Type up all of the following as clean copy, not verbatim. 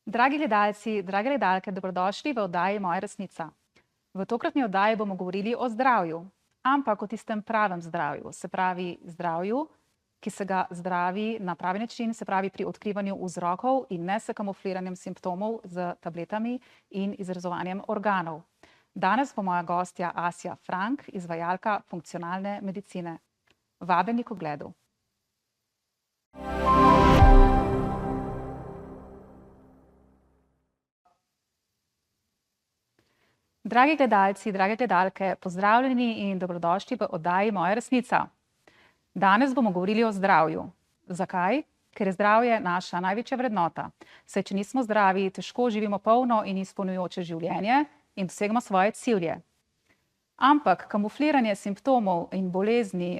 Dragi gledalci, drage gledalke, dobrodošli v oddaji Moja resnica. V tokratni oddaji bomo govorili o zdravju, ampak o tistem pravem zdravju, se pravi zdravju, ki se ga zdravi na pravi način, se pravi pri odkrivanju vzrokov in ne s kamufliranjem simptomov z tabletami in izrezovanjem organov. Danes bo moja gostja Asja Frank, izvajalka funkcionalne medicine. Vabeni k ogledu. Dragi gledalci, drage gledalke, pozdravljeni in dobrodošli v oddaji Moja resnica. Danes bomo govorili o zdravju. Zakaj? Ker je zdravje naša največja vrednota. Saj, če nismo zdravi, težko živimo polno in izpolnjujoče življenje in dosegamo svoje cilje. Ampak kamufliranje simptomov in bolezni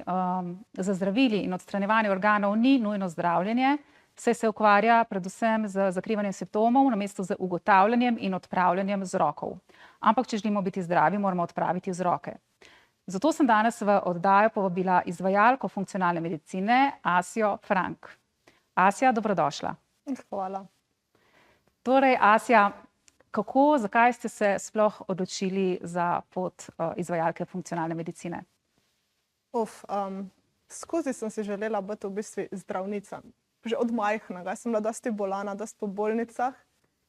za zdravili in odstranjevanje organov ni nujno zdravljenje, saj se ukvarja predvsem z zakrivanjem simptomov namesto z ugotavljanjem in odpravljanjem vzrokov. Ampak če želimo biti zdravi, moramo odpraviti vzroke. Zato sem danes v oddajo povabila izvajalko funkcionalne medicine Asjo Frank. Asja, dobrodošla. Hvala. Torej, Asja, zakaj ste se sploh odločili za pot izvajalke funkcionalne medicine? Skozi sem si želela biti v bistvu zdravnica. Že od majhnega sem bila dosti bolana, dosti po bolnicah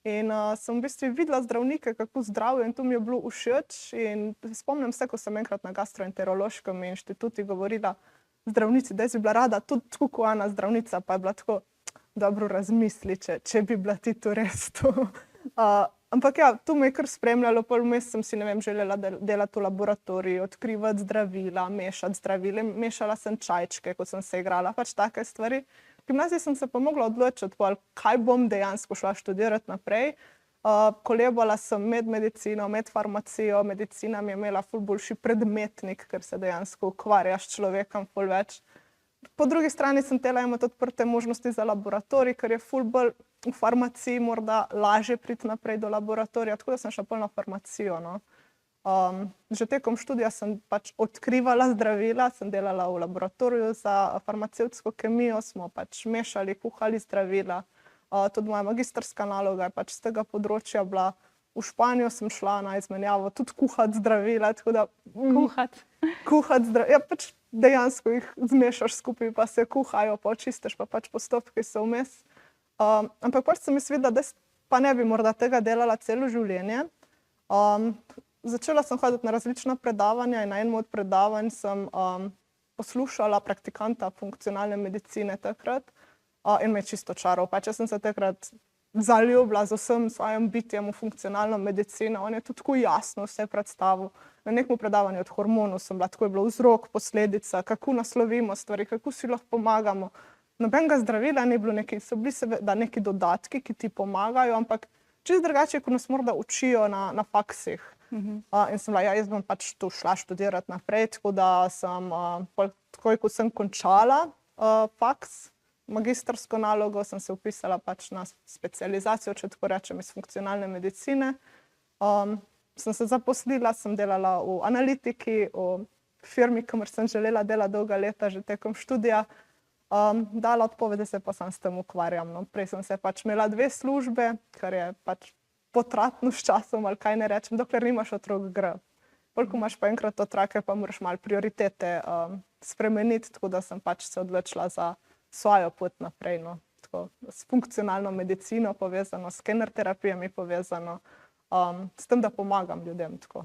in sem v bistvu videla zdravnike, kako zdravijo, in to mi je bilo všeč. In spomnim se, ko sem enkrat na gastroenterološkem inštitutu govorila zdravnici, da bi bila rada tudi tako kot ona zdravnica, pa je bila tako, dobro razmisli, če bi bila ti to res to. Ampak ja, to me je kar spremljalo, pol vmes sem si, ne vem, želela delati v laboratoriju, odkrivati zdravila, mešati zdravile, mešala sem čajčke, ko sem se igrala, pač take stvari. V gimnaziji sem se pa mogla odločiti, kaj bom dejansko šla študirati naprej. Kolebala sem med medicino, med farmacijo, medicina mi je imela ful boljši predmetnik, ker se dejansko ukvarja s človekom ful več. Po drugi strani sem hotela imeti odprte možnosti za laboratorij, ker je ful bolj v farmaciji morda lažje priti naprej do laboratorija, tako da sem šla pol na farmacijo, no. Že tekom študija sem pač odkrivala zdravila, sem delala v laboratoriju za farmacevtsko kemijo, smo pač mešali, kuhali zdravila. Tudi moja magistrska naloga je pač z tega področja bila. V Španijo sem šla na izmenjavo tudi kuhati zdravila, tako da... Kuhati zdravila, ja, pač dejansko jih zmešaš skupaj, pa se kuhajo, pa očistiš, pa pač postopki so vmes. Ampak pač sem jaz videla, da pa ne bi morda tega delala celo življenje. Začela sem hoditi na različna predavanja in na enem od predavanj sem poslušala praktikanta funkcionalne medicine takrat in me je čisto čaral. Pač jaz sem se takrat zaljubila z vsem svojim bitjem v funkcionalno medicino. On je tudi tako jasno vse predstavil. Na nekem predavanju od hormonov sem bila, tako je bilo vzrok, posledica, kako naslovimo stvari, kako si lahko pomagamo. Nobenega zdravila ni bilo, so bili seveda neki dodatki, ki ti pomagajo, ampak čisto drugače, ko nas morda učijo na faksih. In sem bila, jaz bom pač tu šla študirati naprej, tako da sem, takoj ko sem končala faks, magistrsko nalogo, sem se vpisala pač na specializacijo, če tako rečem, iz funkcionalne medicine. Sem se zaposlila, sem delala v analitiki, v firmi, kamor sem želela delati dolga leta, že tekom študija. Dala odpovedi, se pa sam s tem ukvarjam, no. Prej sem se pač imela 2 službe, kar je pač potratno s časom, ali kaj ne rečem, dokler nimaš otrok, gre. Ko imaš pa enkrat otroke, pa moraš malo prioritete spremeniti, tako da sem pač se odločila za svojo pot naprej, no. Tako, s funkcionalno medicino povezano, s skener terapijami povezano, s tem, da pomagam ljudem, tako.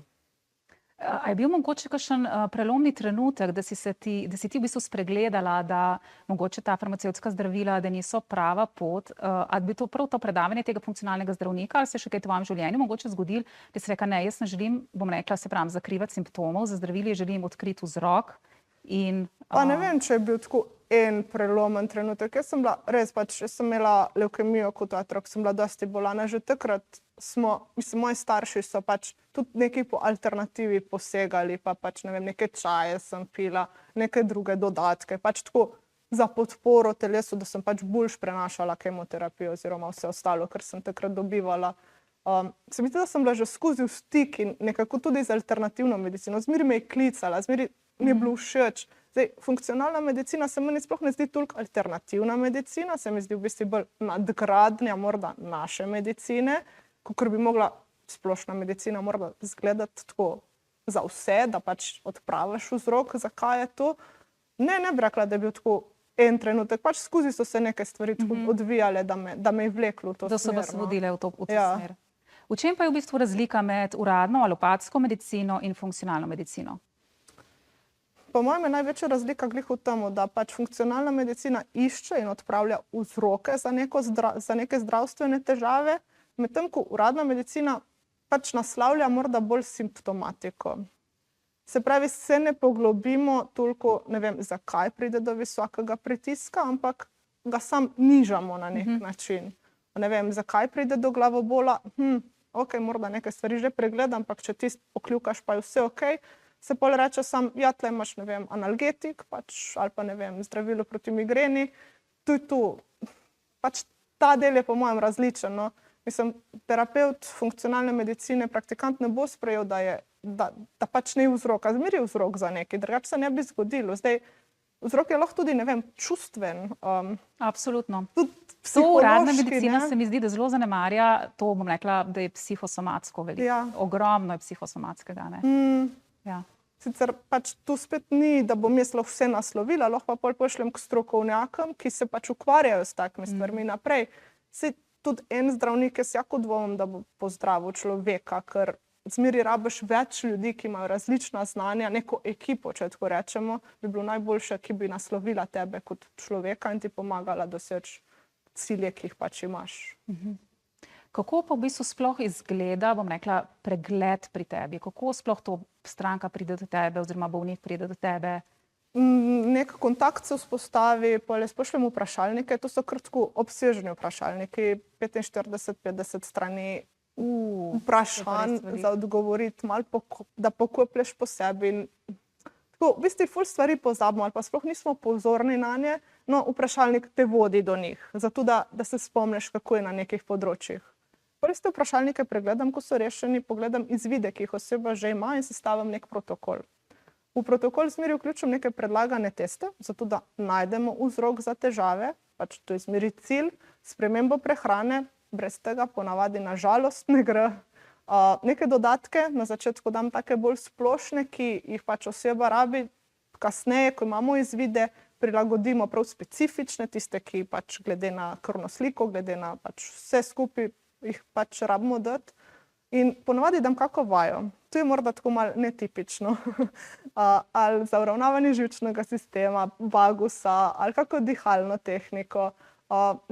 A je bil mogoče kakšen prelomni trenutek, da si ti v bistvu spregledala, da mogoče ta farmacevtska zdravila, da niso prava pot? Ali bi to prav to predavanje tega funkcionalnega zdravnika, ali se še kaj v tvojem življenju mogoče zgodilo, da si rekla, ne, jaz ne želim, bom rekla, se pravim, zakrivati simptomov, za zdravili želim odkriti vzrok in... Pa ne vem, če je bil tako en prelomen trenutek. Jaz sem bila res pač, jaz sem imela levkemijo kot otrok, sem bila dosti bolana. Že takrat moji starši so pač tudi nekaj po alternativi posegali, pa pač, ne vem, neke čaje sem pila, neke druge dodatke, pač tako za podporo telesu, da sem pač boljš prenašala kemoterapijo oziroma vse ostalo, kar sem takrat dobivala. Se mi zdi, da sem bila že skozi v stik in nekako tudi z alternativno medicino. Zmeri me je klicala, zmeri mi je bilo všeč, Zdaj, funkcionalna medicina se meni sploh ne zdi toliko alternativna medicina, se mi zdi v bistvu bolj nadgradnja morda naše medicine, kakor bi mogla splošna medicina morda izgledati tako za vse, da pač odpraviš vzrok, zakaj je to. Ne bi rekla, da je bil tako en trenutek, pač skozi so se neke stvari tako odvijale, da me je vleklo v to Da so smer. vas vodile v to Ja. smer. V čem pa je v bistvu razlika med uradno alopatsko medicino in funkcionalno medicino? Po mojem je največja razlika glih v tem, da pač funkcionalna medicina išče in odpravlja vzroke za neke zdravstvene težave, medtem ko uradna medicina pač naslavlja morda bolj simptomatiko. Se pravi, se ne poglobimo toliko, ne vem, zakaj pride do visokega pritiska, ampak ga sam nižamo na nek način. Ne vem, zakaj pride do glavobola, ok, morda neke stvari že pregledam, ampak če ti pokljukaš, pa je vse ok, se pol reče sam, ja, tle imaš, ne vem, analgetik, pač, ali pa ne vem, zdravilo proti migreni, to je to. Pač ta del je po mojem različen, no. Mislim, terapevt funkcionalne medicine, praktikant ne bo sprejel, da pač ni vzrok, a zmeri vzrok za nekaj, drugače se ne bi zgodilo. Zdaj, vzrok je lahko tudi, ne vem, čustven. Absolutno. Tudi To uradna psihološki, medicina ne. se mi zdi, da zelo zanemarja, to bom rekla, da je psihosomatsko veliko. Ja. Ogromno je psihosomatskega, ne? Ja. Sicer pač tu spet ni, da bom jaz lahko vse naslovila, lahko pa pol pošljem k strokovnjakom, ki se pač ukvarjajo s takimi stvarmi naprej. Saj tudi en zdravnik, jaz jako dvomim, da bo pozdravil človeka, ker zmeri rabiš več ljudi, ki imajo različna znanja, neko ekipo, če tako rečemo, bi bilo najboljše, ki bi naslovila tebe kot človeka in ti pomagala doseči cilje, ki jih pač imaš. Kako pa v bistvu sploh izgleda, bom rekla, pregled pri tebi? Kako sploh to stranka pride do tebe oziroma bolnik pride do tebe? Nek kontakt se vzpostavi, pol jaz pošljem vprašalnike, to so kar tako obsežni vprašalniki, 45-50 strani vprašanj za odgovoriti, malo da pokoplješ po sebi. In tako, v bistvu ful stvari pozabimo ali pa sploh nismo pozorni na nje, no vprašalnik te vodi do njih, zato da se spomniš, kako je na nekih področjih. Prvi te vprašalnike pregledam, ko so rešeni, pogledam izvide, ki jih oseba že ima in sestavim nek protokol. V protokol zmeri vključim neke predlagane teste, zato da najdemo vzrok za težave, pač to je zmeri cilj, spremembo prehrane, brez tega ponavadi na žalost ne gre. Neke dodatke na začetku dam take bolj splošne, ki jih pač oseba rabi, kasneje, ko imamo izvide, prilagodimo prav specifične, tiste, ki pač glede na krvno sliko, glede na pač vse skupaj jih pač rabimo dati. In ponavadi dam kako vajo. To je morda tako malo netipično. Ali za uravnavanje živčnega sistema, vagusa, ali kako dihalno tehniko.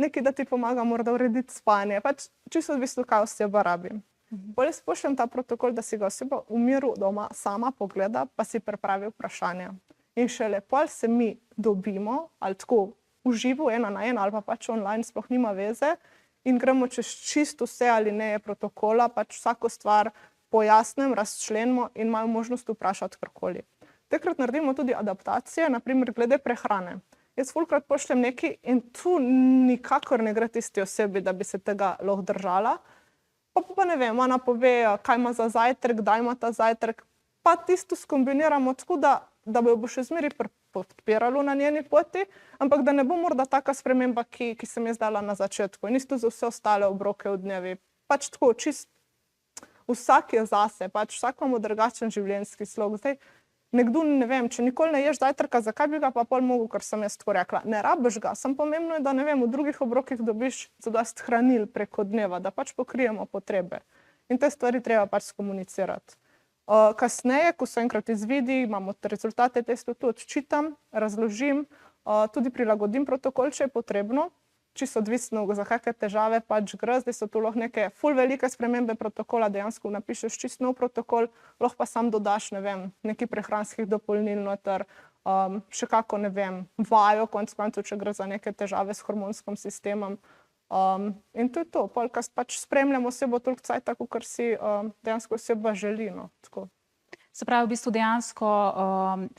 Nekaj, da ti pomaga morda urediti spanje. Pač čisto odvisno, kaj oseba rabi. Bolj pošljem ta protokol, da si ga oseba v miru doma sama pogleda, pa si pripravi vprašanja. In šele pol se mi dobimo, ali tako v živo, ena na ena, ali pa pač online, sploh nima veze, in gremo čez čisto vse alineje protokola, pač vsako stvar pojasnim, razčlenimo in imajo možnost vprašati karkoli. Takrat naredimo tudi adaptacije, naprimer glede prehrane. Jaz fulkrat pošljem nekaj in tu nikakor ne gre tisti osebi, da bi se tega lahko držala. Pa ne vem, ona pove, kaj ima za zajtrk, kdaj ima ta zajtrk, pa tisto skombiniramo tako, da bo še zmeri podpiralo na njeni poti, ampak da ne bo morda taka sprememba, ki se mi je zdala na začetku. In isto za vse ostale obroke v dnevi. Pač tako, čist vsak je zase, pač vsak imamo drugačen življenjski slog. Zdaj, nekdo, ne vem, če nikoli ne ješ zajtrka, zakaj bi ga pa pol mogel, ker sem jaz tako rekla. Ne rabiš ga, samo pomembno je, da ne vem, v drugih obrokih dobiš zadosti hranil preko dneva, da pač pokrijemo potrebe. In te stvari treba pač skomunicirati. Kasneje, ko so enkrat izvidi, imamo rezultate testov, tu odčitam, razložim, tudi prilagodim protokol, če je potrebno, čisto odvisno, za kakšne težave pač gre. Zdaj so tu lahko neke ful velike spremembe protokola, dejansko napišeš čisto nov protokol, lahko pa sam dodaš, ne vem, nekaj prehranskih dopolnil noter, še kako, ne vem, vajo, konec koncev, če gre za neke težave s hormonskim sistemom. In to je to, polkrat pač spremljamo osebo toliko cajta, kakor si dejansko oseba želi, no, tako. Se pravi, v bistvu dejansko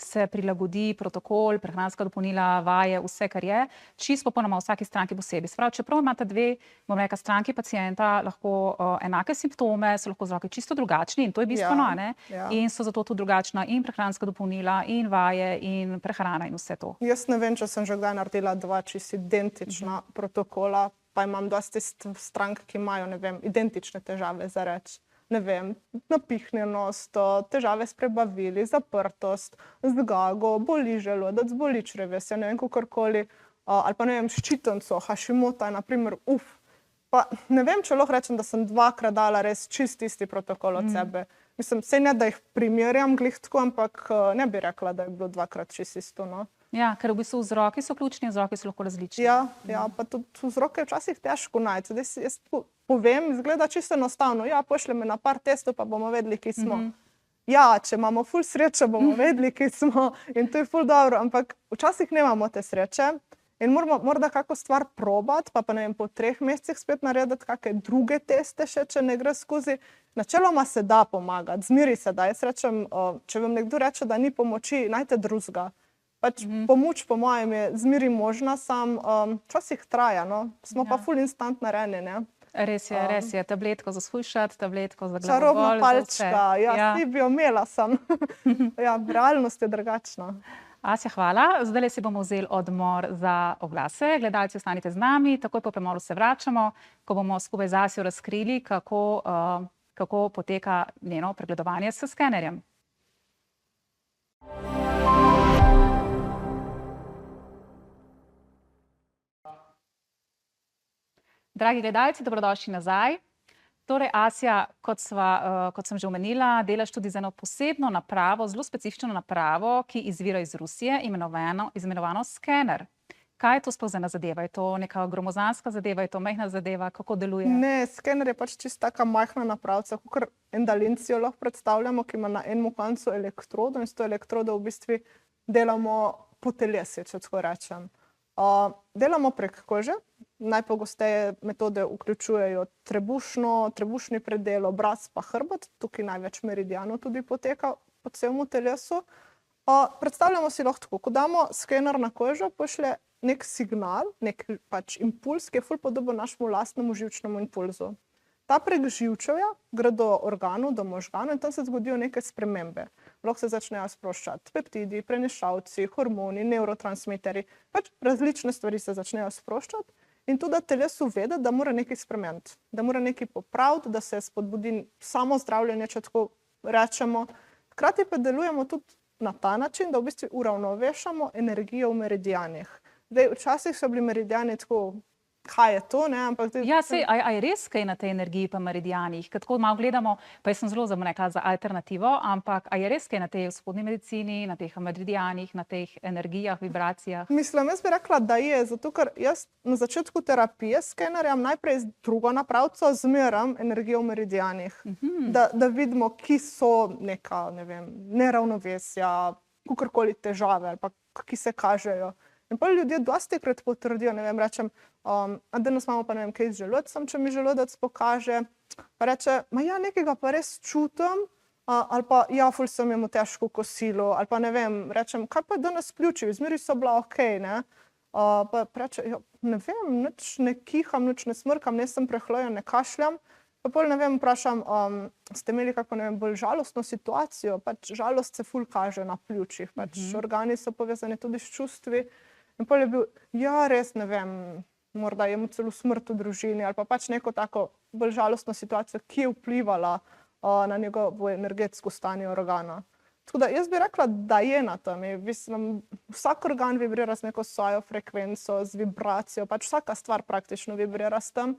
se prilagodi protokol, prehranska dopolnila, vaje, vse, kar je, čisto popolnoma v vsaki stranki posebej. Se pravi, čeprav imata dve, bom rekla, stranki pacienta lahko enake simptome, so lahko vzroki čisto drugačni in to je bistveno, Ja, ne? ja. In so zato tudi drugačna in prehranska dopolnila, in vaje, in prehrana in vse to. Jaz ne vem, če sem že kdaj naredila dva čisto identična protokola, pa imam dosti strank, ki imajo, ne vem, identične težave za reči. Ne vem, napihnjenost, težave s prebavili, zaprtost, zgago, boli želodec, boli črevesje, ne vem, kakorkoli, ali pa ne vem, ščitenco, Hashimota je na primer, Pa ne vem, če lahko rečem, da sem dvakrat dala res čist isti protokol od sebe. Mislim, saj ne, da jih primerjam glih tako, ampak ne bi rekla, da je bilo dvakrat čist isto, no. Ja, ker v bistvu vzroki so ključni, vzroki so lahko različni. Ja, pa tudi vzroke je včasih težko najti. Zdaj jaz povem, izgleda čisto enostavno. Ja, pošlje me na par testov, pa bomo vedeli, kje smo. Ja, če imamo ful srečo, bomo vedeli, kje smo in to je ful dobro, ampak včasih nemamo te sreče in moramo morda kako stvar probati, pa ne vem, po 3 mesecih spet narediti kakšne druge teste še, če ne gre skozi. Načeloma se da pomagati, zmeri se da. Jaz rečem, če vam nekdo reče, da ni pomoči, najte drugega. Pač pomoč po mojem je zmeri možna, sam včasih traja, no. Smo pa ful instant narejeni, ne. Res je. Tabletko za shujšati, tabletko za glavobol. Čarobna za vse. palčka, ja, si bi jo imela sam. Ja, realnost je drugačna. Asja, hvala. Zdajle si bomo vzeli odmor za oglase. Gledalci, ostanite z nami, takoj po premoru se vračamo, ko bomo skupaj z Asjo razkrili, kako poteka njeno pregledovanje s skenerjem. Dragi gledalci, dobrodošli nazaj. Torej, Asja, kot sem že omenila, delaš tudi z eno posebno napravo, zelo specifično napravo, ki izvira iz Rusije, imenovano skener. Kaj je to sploh za ena zadeva? Je to neka gromozanska zadeva, je to majhna zadeva, kako deluje? Ne, skener je pač čisto taka majhna napravca, kakor en daljinec jo lahko predstavljamo, ki ima na enem koncu elektrodo in s to elektrodo v bistvu delamo po telesu, če tako rečem. Delamo prek kože. Najpogosteje metode vključujejo trebušni predel, obraz pa hrbet, tukaj največ meridianov tudi poteka po celem telesu. Predstavljamo si lahko tako, ko damo skener na kožo, pošlje nek signal, nek pač impuls, ki je ful podoben našemu lastnemu živčnemu impulzu. Ta prek živčevja gre do organov, do možganov in tam se zgodijo neke spremembe. Lahko se začnejo sproščati peptidi, prenešavci, hormoni, nevrotransmiterji, pač različne stvari se začnejo sproščati. In tudi, da telesu vede, da mora nekaj spremeniti, da mora nekaj popraviti, da se spodbudi samo zdravljenje, če tako rečemo. Hkrati pa delujemo tudi na ta način, da v bistvu uravnovešamo energijo v meridianih. Zdaj, včasih so bili meridiani tako, kaj je to, ne, ampak... Ja, sej, a je res kaj na tej energiji pa meridianih? Ker tako malo gledamo, pa jaz sem zelo za alternativo, ampak a je res kaj na tej vzhodni medicini, na teh meridianih, na teh energijah, vibracijah? Mislim, jaz bi rekla, da je, zato ker jaz na začetku terapije s skenerjem najprej z drugo napravco zmeram energijo v meridianih, da vidimo, ki so neka, ne vem, neravnovesja, kakorkoli težave ali pa ki se kažejo. In pa ljudje dostikrat potrdijo, ne vem, rečem, danes imamo pa ne vem kaj z želodcem, če mi želodec pokaže, pa reče, ja, nekega pa res čutim, ali pa ja, ful sem imel težko kosilo, ali pa ne vem, rečem, kaj pa danes pljuči, zmeri so bila okej, ne. Pa reče, ja, ne vem, nič ne kiham, nič ne smrkam, ne sem prehlajen, ne kašljam. Pa pol, ne vem, vprašam, ste imeli kako, ne vem, bolj žalostno situacijo, pač žalost se ful kaže na pljučih, pač organi so povezani tudi s čustvi. In pol je bil, ja, res, ne vem, morda je mu celo smrt v družini ali pa pač neko tako bolj žalostno situacijo, ki je vplivala na njegovo energetsko stanje organa. Tako da jaz bi rekla, da je na tem. Vsak organ vibrira z neko svojo frekvenco, z vibracijo, pač vsaka stvar praktično vibrira s tem.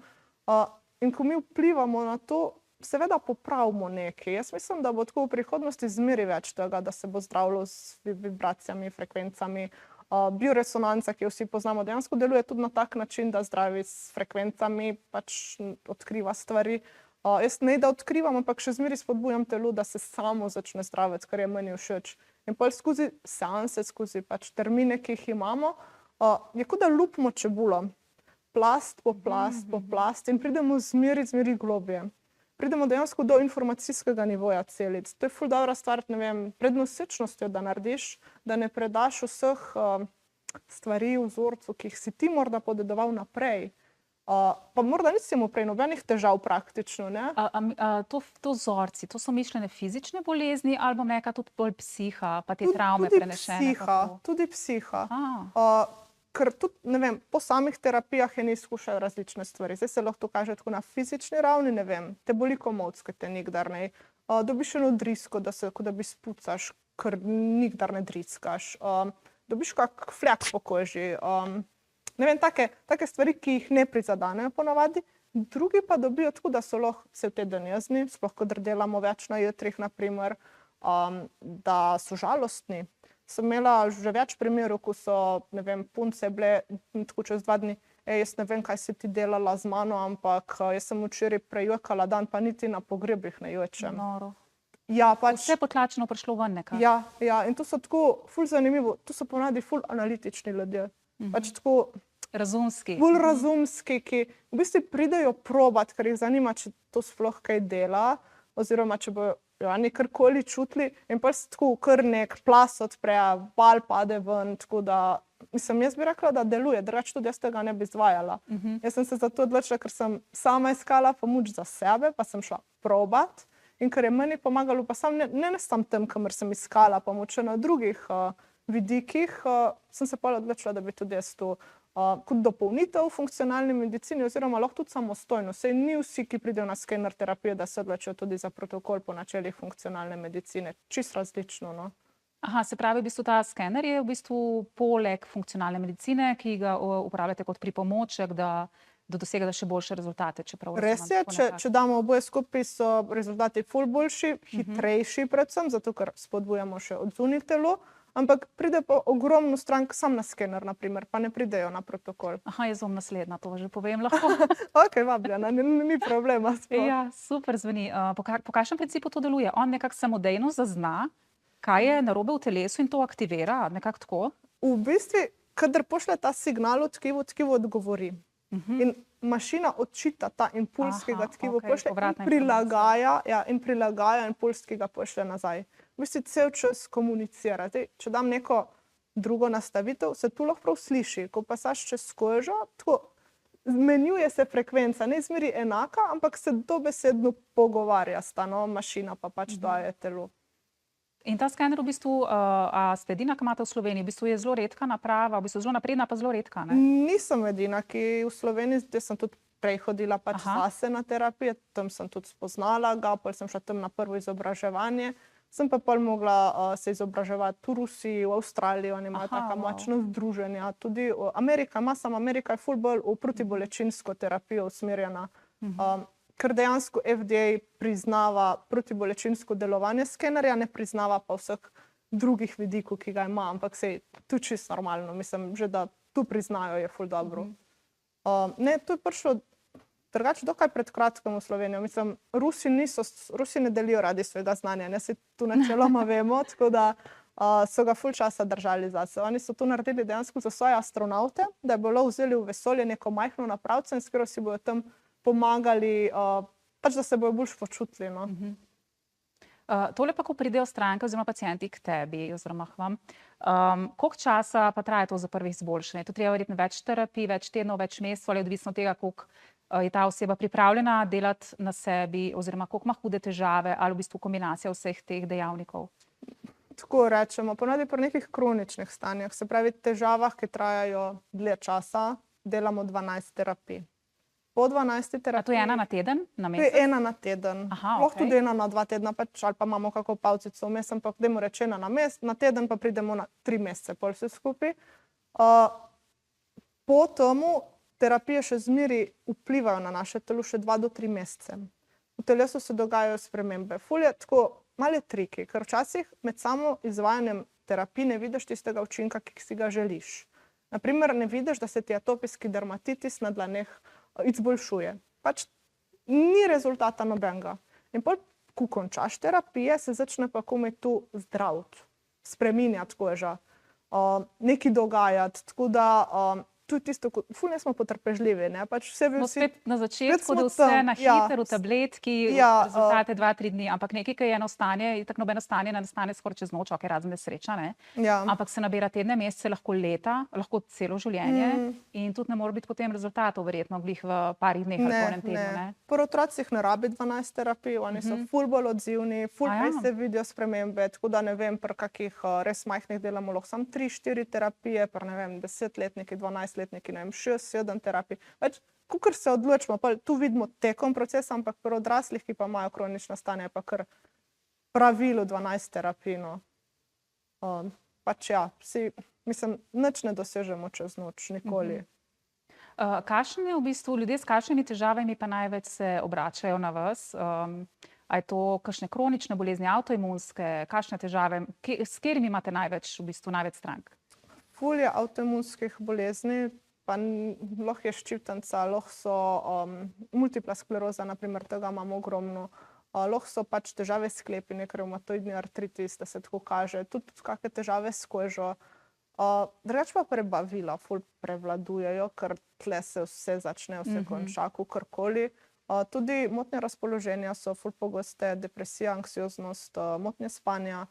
In ko mi vplivamo na to, seveda popravimo nekaj. Jaz mislim, da bo tako v prihodnosti zmeri več tega, da se bo zdravilo z vibracijami, frekvencami. Bioresonanca, ki jo vsi poznamo, dejansko deluje tudi na tak način, da zdravi s frekvencami, pač odkriva stvari. Jaz ne da odkrivam, ampak še zmeri spodbujam telo, da se samo začne zdraviti, kar je meni všeč. In pol skozi seanse, skozi pač termine, ki jih imamo, je kot da lupimo čebulo. Plast po plast po plast in pridemo zmeri globje. pridemo dejansko do informacijskega nivoja celic. To je ful dobra stvar, ne vem, pred nosečnostjo, da narediš, da ne predaš vseh stvari, vzorcev, ki jih si ti morda podedoval naprej. Pa morda nisi imel prej nobenih težav praktično, ne? To vzorci, to so mišljene fizične bolezni ali bom rekla tudi bolj psiha, pa te travme prenešene? Tudi psiha. Ker tudi, ne vem, po samih terapijah eni izkušajo različne stvari. Zdaj se lahko to kaže tako na fizični ravni, ne vem, te boli komolec, ker te nikdar ne. Dobiš eno drisko, da bi spucaš, ker nikdar ne driskaš. Dobiš kak fljak po koži. Ne vem, take stvari, ki jih ne prizadanejo ponavadi. Drugi pa dobijo tako, da so lahko cel teden jezni, sploh ko delamo več na jutrih, naprimer, da so žalostni. Sem imela že več primerov, ko so, ne vem, punce bile tako čez 2 dni, jaz ne vem, kaj si ti delala z mano, ampak jaz sem včeraj prejokala dan, pa niti na pogrebih ne jočem. Noro. Ja, pač, vse potlačeno prišlo ven nekako. Ja, in to so tako ful zanimivo, to so ponavadi ful analitični ljudje. Pač tako razumski. Ful razumski, ki v bistvu pridejo probat, ker jih zanima, če to sploh kaj dela, oziroma če bojo oni karkoli čutili, in pa se tako kar nek plas odpre, bal pade ven, tako da, mislim, jaz bi rekla, da deluje, drugače tudi jaz tega ne bi izvajala. Jaz sem se zato odločila, ker sem sama iskala pomoč za sebe, pa sem šla probat, in ker je meni pomagalo, pa sam ne sam tem, kamor sem iskala pomoč na drugih vidikih, sem se pa odločila, da bi tudi jaz to kot dopolnitev v funkcionalni medicini, oziroma lahko tudi samostojno. Saj ni vsi, ki pridejo na skener terapijo, da se odločijo tudi za protokol po načelih funkcionalne medicine. Čisto različno, no. Aha, se pravi, v bistvu ta skener je v bistvu poleg funkcionalne medicine, ki ga uporabljate kot pripomoček, da dosegate še boljše rezultate. Res je, če damo oboje skupaj, so rezultati ful boljši, hitrejši predvsem, zato ker spodbujamo še odzunaj telo. Ampak pride pa ogromno strank sam na skener, naprimer, pa ne pridejo na protokol. Aha, jaz bom naslednja, to že povem lahko. Ok, vabljena, ni problema. Ja, super zveni. Po kakšnem principu to deluje? On nekako samodejno zazna, kaj je narobe v telesu in to aktivira, nekako tako? V bistvu, kadar pošlje ta signal v tkivo odgovori. In mašina odčita ta impuls, ki ga tkivo pošlje, in prilagaja impuls, ki ga pošlje nazaj. V bistvu cel čas komunicira. Če dam neko drugo nastavitev, se tu lahko prav sliši. Ko pa saš čez kožo, tako zmenjuje se frekvenca, ne izmeri enaka, ampak se dobesedno pogovarja s ta mašina, pa pač daje telo. In ta skener v bistvu, ste edina, ki imate v Sloveniji, v bistvu je zelo redka naprava, v bistvu zelo napredna, pa zelo redka, ne? Nisem edina, ki v Sloveniji, zdaj sem tudi prej hodila pač zase na terapije, tam sem tudi spoznala ga, potem sem šla tam na prvo izobraževanje. Sem pa pol mogla se izobraževati v Rusiji, v Avstraliji, oni imajo taka močna združenja. Tudi Amerika je ful bolj v protibolečinsko terapijo usmerjena. Ker dejansko FDA priznava protibolečinsko delovanje skenerja, ne priznava pa vseh drugih vidikov, ki ga ima, ampak sej tu čisto normalno. Mislim, že da tu priznajo je ful dobro. Ne, to je prišlo drugače dokaj pred kratkim v Slovenijo. Mislim, Rusi ne delijo radi svojega znanja, ne, se tu načeloma vemo, tako da so ga ful časa držali zase. Oni so to naredili dejansko za svoje astronaute, da bodo vzeli v vesolje neko majhno napravce, s katero si bodo tam pomagali, pač da se bodo bolj počutili, no. Tole pa, ko pridejo stranke oziroma pacienti k tebi oziroma k vam, koliko časa pa traja to za prvih izboljšanje? To treba verjetno več terapij, več tednov, več mesecev, ali odvisno od tega, koliko je ta oseba pripravljena delati na sebi oziroma koliko ima hude težave ali v bistvu kombinacija vseh teh dejavnikov? Tako rečemo, ponavadi pri nekih kroničnih stanjih, se pravi težavah, ki trajajo dlje časa, delamo 12 terapij. Po 12 terapiji... A to je 1 na teden, na mesec? To je 1 na teden. Lahko tudi 1 na 2 tedna, pač, ali pa imamo kako pavcico vmes, ampak dajmo reči 1 na teden, pa pridemo na 3 mesece, pol vse skupaj. Po tomu terapije še zmeri vplivajo na naše telo še 2 do 3 mesece. V telesu se dogajajo spremembe. Ful je tako male triki, ker včasih med samo izvajanjem terapij ne vidiš tistega učinka, ki si ga želiš. Naprimer, ne vidiš, da se ti atopijski dermatitis na dlaneh izboljšuje. Pač ni rezultata nobenega. In pol, ko končaš terapije, se začne pa komaj tu zdraviti, spreminjati koža, nekaj dogajati. Tako da to je tisto, ful ne smo potrpežljivi, ne, pač vse bi Smo vsi, spet na začetku, smo da vse tam, na ja. hitro, v tabletki, Ja, rezultate 2-3 dni, ampak nekaj, ki je eno stanje, tako nobeno stanje ne nastane skoraj čez noč, ok, razen nesreča, ne? Ja. Ampak se nabira tedne, mesece, lahko leta, lahko celo življenje in tudi ne more biti potem rezultatov verjetno glih v parih dneh ali po enem tednu, ne? Pri otrocih ne rabi 12 terapij, oni so ful bolj odzivni, ful A ja. prej se vidijo spremembe, tako da ne vem, pri kakih res majhnih delamo lahko samo 3-4 terapije, pri ne vem, 10-letniki, 12-letniki, ne vem, 6-7 terapij. Pač, kakor se odločimo, pa tu vidimo tekom procesa, ampak pri odraslih, ki pa imajo kronična stanja, pa kar pravilo 12 terapij, no. Pač ja, mislim, nič ne dosežemo čez noč, nikoli. Kakšne v bistvu ljudje s kakšnimi težavami pa največ se obračajo na vas? A je to kakšne kronične bolezni, avtoimunske, kakšne težave, s katerimi imate največ strank? Ful je avtoimunskih bolezni, pa lahko je ščiptanca, lahko so multipla skleroza, na primer, tega imamo ogromno. Lahko so pač težave s sklepi, nek revmatoidni artritis, da se tako kaže, tudi kakšne težave s kožo. Drugače pa prebavila ful prevladujejo, ker tle se vse začne, vse konča, kakorkoli. Tudi motnje razpoloženja so ful pogoste, depresija, anksioznost, motnje spanja.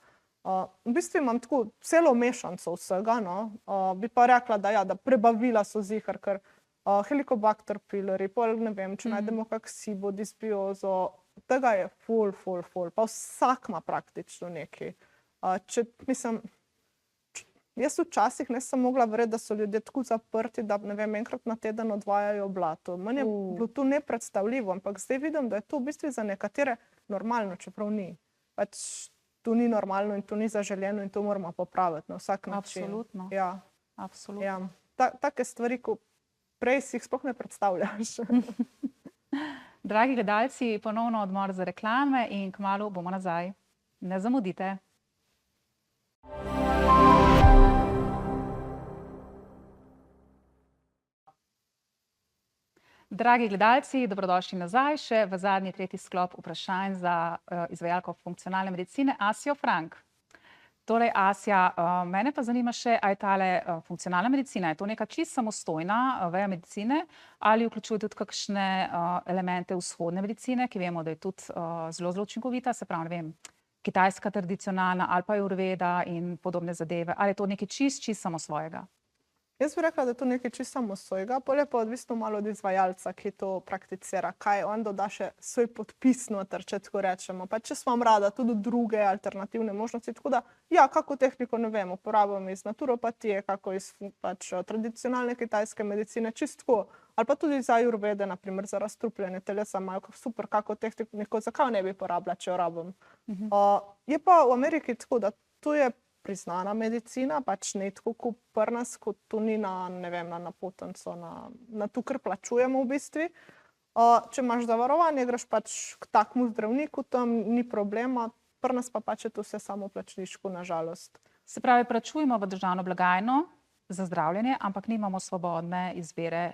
V bistvu imam tako celo mešanico vsega, no. Bi pa rekla, da ja, da prebavila so ziher, ker helikobakter pylori, pol ne vem, če najdemo kak SIBO, disbiozo, tega je ful, pa vsak ima praktično nekaj. Jaz včasih nisem mogla verjeti, da so ljudje tako zaprti, da ne vem, enkrat na teden odvajajo blato. Meni je bilo to nepredstavljivo, ampak zdaj vidim, da je to v bistvu za nekatere normalno, čeprav ni. Pač to ni normalno in to ni zaželeno in to moramo popraviti na vsak način. Absolutno. Ja. Absolutno. Ja. Take stvari, ko prej si jih sploh ne predstavljaš. Dragi gledalci, ponovno odmor za reklame in kmalu bomo nazaj. Ne zamudite. Dragi gledalci, dobrodošli nazaj še v zadnji, tretji sklop vprašanj za izvajalko funkcionalne medicine Asijo Frank. Torej, Asja, mene pa zanima še, a je tale funkcionalna medicina, je to neka čisto samostojna veja medicine ali vključuje tudi kakšne elemente vzhodne medicine, ki vemo, da je tudi zelo učinkovita, se pravi, ne vem, kitajska tradicionalna ali pa ajurveda in podobne zadeve, ali je to nekaj čisto samosvojega? Jaz bi rekla, da je to nekaj čisto samosvojega, pol je pa odvisno malo od izvajalca, ki to prakticira, kaj on doda še svoj podpis noter, če tako rečemo. Pa če imam rada tudi druge alternativne možnosti, tako da ja, kako tehniko, ne vem, uporabljam iz naturopatije, kako iz pač tradicionalne kitajske medicine, čisto, ali pa tudi iz ajurvede, na primer za razstrupljanje telesa, imajo super kako tehniko, zakaj ne bi porabila, če jo rabim. Je pa v Ameriki tako, da to je priznana medicina, pač ne tako kot pri nas, kot to ni na, ne vem, na napotenco, na to, kar plačujemo v bistvu. Če imaš zavarovanje, greš pač k takmu zdravniku, tam ni problema, pri nas pa pač je to vse samoplačniško, na žalost. Se pravi, plačujemo v državno blagajno za zdravljenje, ampak nimamo svobodne izbire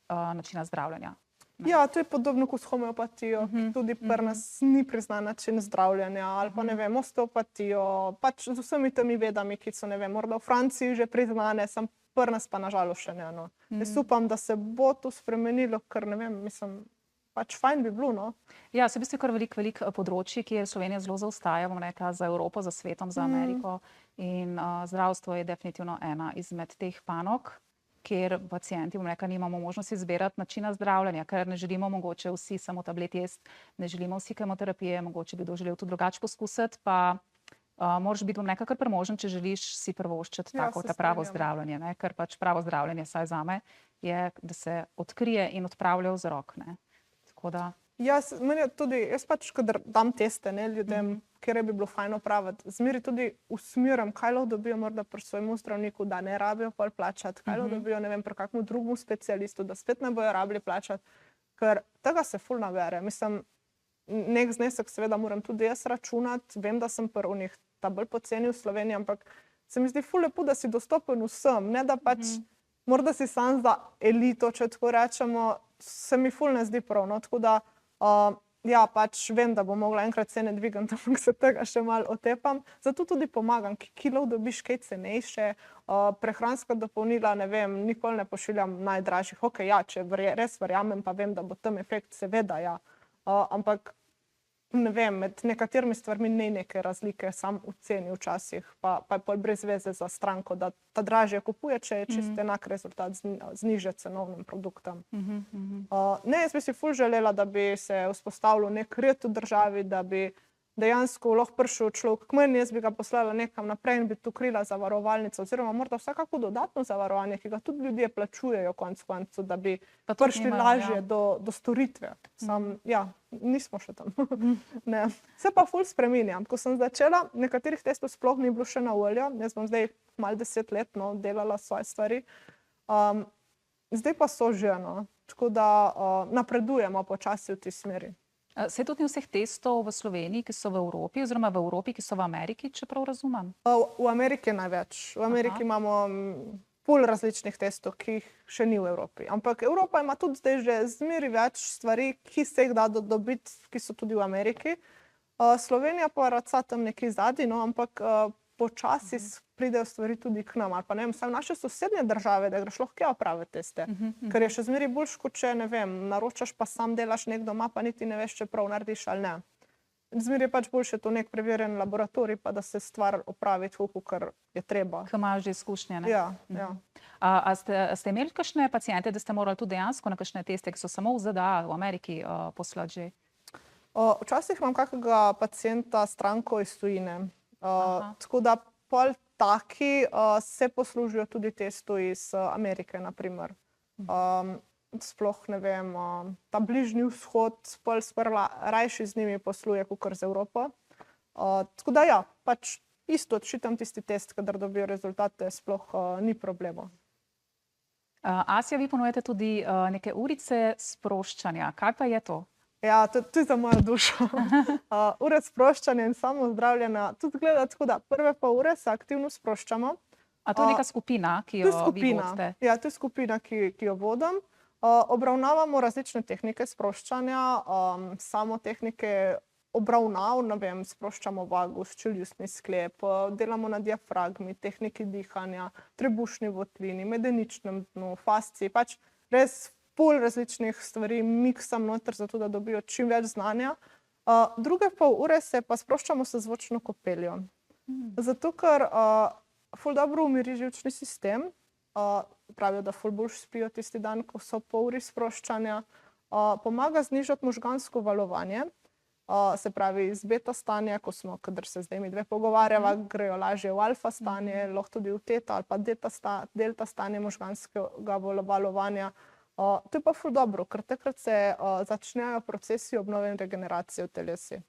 načina zdravljenja. Ja, to je podobno kot s homeopatijo, ki tudi pri nas ni priznan način zdravljenja, ali pa ne vem, osteopatijo, pač z vsemi temi vedami, ki so, ne vem, morda v Franciji že priznane, sem pri nas pa nažalost še ne, no. Jaz upam, da se bo to spremenilo, ker ne vem, mislim, pač fajn bi bilo, no. Ja, so v bistvu kar veliko področji, kjer Slovenija zelo zaostaja, bom rekla, za Evropo, za svetom, za Ameriko in zdravstvo je definitivno ena izmed teh panog, kjer pacienti, bom rekla, nimamo možnosti izbirati načina zdravljenja, ker ne želimo mogoče vsi samo tablet jesti, ne želimo vsi kemoterapije, mogoče bi kdo želel tudi drugače poskusiti, pa moraš biti, bom rekla, kar premožen, če želiš si privoščiti tako ta pravo zdravljenje, ne, ker pač pravo zdravljenje, saj zame, je, da se odkrije in odpravlja vzrok, ne, tako da. Ja, meni je tudi, jaz pač, kadar dam teste, ne, ljudem, kjer bi bilo fajn opraviti, zmeri tudi usmerim, kaj lahko dobijo morda pri svojemu zdravniku, da ne rabijo pol plačati, kaj lahko dobijo, ne vem, pri kakmu drugemu specialistu, da spet ne bojo rabili plačati, ker tega se ful nabere. Mislim, nek znesek seveda moram tudi jaz računati, vem, da sem pri onih ta bolj poceni v Sloveniji, ampak se mi zdi ful lepo, da si dostopen vsem, ne da pač morda si sam za elito, če tako rečemo, se mi ful ne zdi prav, no, tako da Ja, pač vem, da bom mogla enkrat cene dvigati, ampak se tega še malo otepam. Zato tudi pomagam, kilov dobiš kaj cenejše, prehranska dopolnila, ne vem, nikoli ne pošiljam najdražjih. Okej, ja, če res verjamem, pa vem, da bo tam efekt, seveda ja. Ampak ne vem, med nekaterimi stvarmi ni neke razlike, sam v ceni včasih, pa je pol brez veze za stranko, da ta dražje kupuje, če je čist enak rezultat z nižje cenovnim produktom. Ne, jaz bi si ful želela, da bi se vzpostavil nek red v državi, da bi dejansko lahko prišel človek k meni, jaz bi ga poslala nekam naprej in bi tu krila zavarovalnico, oziroma morda vsakako dodatno zavarovanje, ki ga tudi ljudje plačujejo konec koncev, da bi prišli lažje do storitve. Ja, nismo še tam. Ne. Se pa ful spreminjam. Ko sem začela, nekaterih testov sploh ni bilo še na voljo, jaz bom zdaj malo 10 let delala svoje stvari. Zdaj pa so že, no. Tako da napredujemo počasi v tej smeri. Saj tudi ni vseh testov v Sloveniji, ki so v Evropi, oziroma v Evropi, ki so v Ameriki, če prav razumem? V Ameriki je največ. V Ameriki imamo pol različnih testov, ki jih še ni v Evropi. Ampak Evropa ima tudi zdaj že zmeri več stvari, ki se jih da dobiti, ki so tudi v Ameriki. Slovenija pa raca tam nekaj zadaj, no, ampak počasi pridejo stvari tudi k nam. Ali pa ne vem, vsaj v naše sosednje države, da greš lahko kje opraviti teste. Ker je še zmeri boljš, kot če, ne vem, naročaš pa sam delaš nek doma, pa niti ne veš, če prav narediš ali ne. Zmeri je pač boljše to nek preverjen laboratorij, pa da se stvar opravi tako, kakor je treba. Ko imaš že izkušnje, ne? Ja, ja. A ste imeli kakšne paciente, da ste morali tudi dejansko na kakšne teste, ki so samo v ZDA, v Ameriki poslati že? Včasih imam kakega pacienta stranko iz tujine. Tako da pol taki se poslužijo tudi testov iz Amerike, na primer. Sploh ne vem, ta Bližnji vzhod, pol sprva rajši z njimi posluje, kakor z Evropo. Tako da ja, pač isto odšitam tisti test, kadar dobijo rezultate, sploh ni problema. Asja, vi ponujate tudi neke urice sproščanja. Kaj pa je to? Ja, to je za mojo dušo. Ure sproščanja in samozdravljenja tudi gleda tako, da prve pol ure se aktivno sproščamo. A to je neka skupina, ki jo vi vodite? Ja, to je skupina, ki jo vodim. Obravnavamo različne tehnike sproščanja, samo tehnike obravnav, ne vem, sproščamo vagus, čeljustni sklep, delamo na diafragmi, tehniki dihanja, trebušni votlini, medeničnem dnu, fasciji, pač res pol različnih stvari miksam noter, zato da dobijo čim več znanja. Druge pol ure se pa sproščamo s zvočno kopeljo. Zato, ker ful dobro umiri živčni sistem, pravijo, da ful boljš spijo tisti dan, ko so pol uri sproščanja, pomaga znižati možgansko valovanje, se pravi iz beta stanja, ko smo, kadar se zdaj mi dve pogovarjava, grejo lažje v alfa stanje, lahko tudi v teta ali pa delta stanje možganskega valovanja. To je pa ful dobro, ker takrat se začnejo procesi obnove in regeneracije v telesu.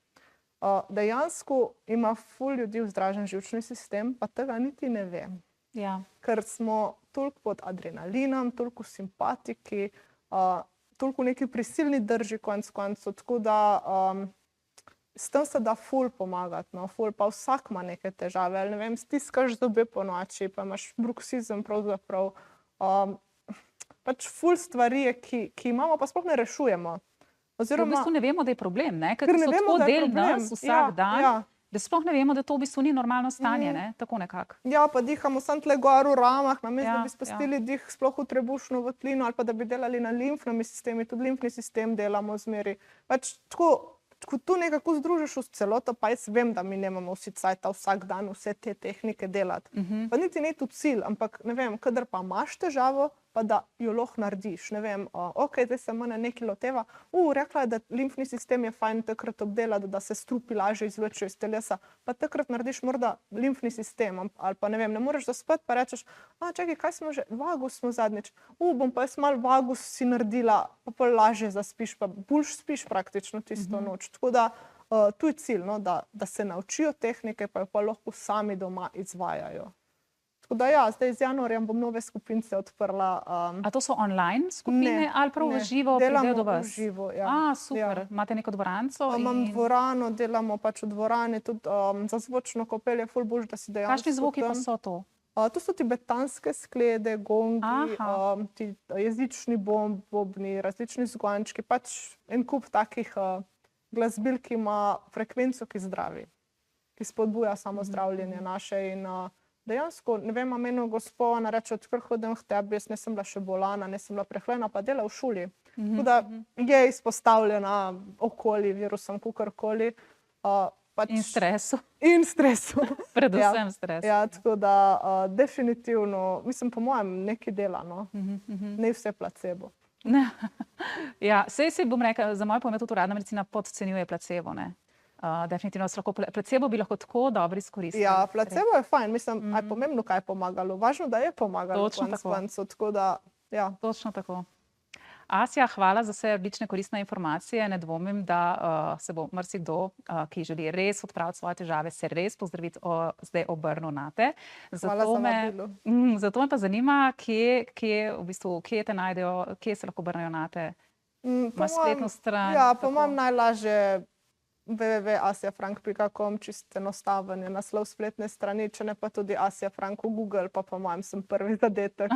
Dejansko ima ful ljudi vzdražen živčni sistem, pa tega niti ne ve. Ja. Ker smo toliko pod adrenalinom, toliko simpatiki, toliko neki prisilni drži konec koncev, tako da s tem se da ful pomagati, no, ful, pa vsak ima neke težave, ne vem, stiskaš zobe po noči, pa imaš bruksizem pravzaprav. Pač ful stvari je, ki imamo, pa sploh ne rešujemo. V bistvu ne vemo, da je problem, ne? Ker so tako del nas vsak dan, da sploh ne vemo, da to v bistvu ni normalno stanje, ne? Tako nekako. Ja, pa dihamo samo tle gor v ramah, namesto da bi spustili dih sploh v trebušno votlino ali pa da bi delali na limfnimi sistemi, tudi limfni sistem delamo zmeri. Pač tako, ko tu nekako združiš v celoto, pa jaz vem, da mi nemamo vsi cajta vsak dan vse te tehnike delati. Pa niti ni tu cilj, ampak ne vem, kadar pa imaš težavo, pa da jo lahko narediš, ne vem, ok, zdaj se mene nekaj loteva, rekla je, da limfni sistem je fajn takrat obdelati, da se strupi lažje izvlečejo iz telesa, pa takrat narediš morda limfni sistem, ali pa ne vem, ne moreš zaspati, pa rečeš, čakaj, kaj smo že, vagus smo zadnjič, bom pa jaz malo vagus si naredila, pa pol lažje zaspiš, pa boljš spiš praktično tisto noč, tako da tu je cilj, no, da se naučijo tehnike, pa jo pa lahko sami doma izvajajo. Tako da ja, zdaj z januarjem bom nove skupince odprla. A to so online skupine ali prav v živo pridejo do vas? Delamo v živo, ja. Super. Imate neko dvoranco? Imam dvorano, delamo pač v dvorani, tudi za zvočno kopelje ful boljš, da si dejansko. Kakšni zvoki pa so to? To so tibetanske sklede, gongi, jezični bobni, različni zgončki, pač en kup takih glasbil, ki ima frekvenco, ki zdravi, ki spodbuja samo zdravljenje naše. In dejansko, ne vem, meni gospo, ona reče, odkar hodim k tebi, jaz nisem bila še bolana, nisem bila prehlajena, pa dela v šoli. Tako da je izpostavljena okolju, virusom, kakorkoli. In stresu. In stresu. Predvsem stresu. Ja, tako da definitivno, mislim, po mojem, nekaj dela, no. Ne vse placebo. Ja, saj bom rekla, za moj pomen tudi uradna medicina podcenjuje placebo, ne. Definitivno placebo bi lahko tako dobro izkoristili. Ja, placebo je fajn, mislim, a je pomembno, kaj je pomagalo. Važno, da je pomagalo. Točno tako. Tako da, ja. Točno tako. Asja, hvala za vse odlične koristne informacije. Ne dvomim, da se bo marsikdo, ki želi res odpraviti svoje težave, se res pozdraviti zdaj obrnil nate. Hvala za vabilo. Zato me pa zanima, kje te najdejo, kje se lahko obrnejo nate. Imaš spletno stran? Ja, po mojem najlažje www.asjafrank.com, čisto enostaven je naslov spletne strani, če ne pa tudi Asja Frank v Google, pa po mojem sem prvi zadetek.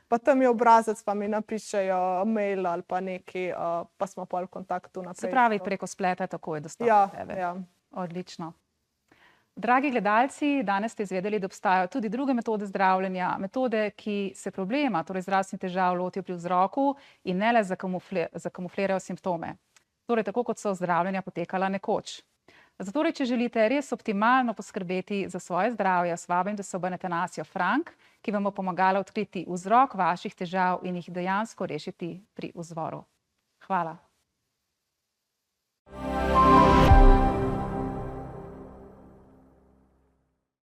Pa tam je obrazec, pa mi napišejo mail ali pa nekaj, pa smo pol v kontaktu naprej. Se pravi, preko spleta tako je dostopno tebe. Ja. Odlično. Dragi gledalci, danes ste izvedeli, da obstajajo tudi druge metode zdravljenja, metode, ki se problema, torej zdravstvenih težav, lotijo pri vzroku in ne le zakamuflirajo simptome. Torej, tako kot so zdravljenja potekala nekoč. Zatorej, če želite res optimalno poskrbeti za svoje zdravje, vas vabim, da se obrnete na Asjo Frank, ki vam bo pomagala odkriti vzrok vaših težav in jih dejansko rešiti pri izvoru. Hvala.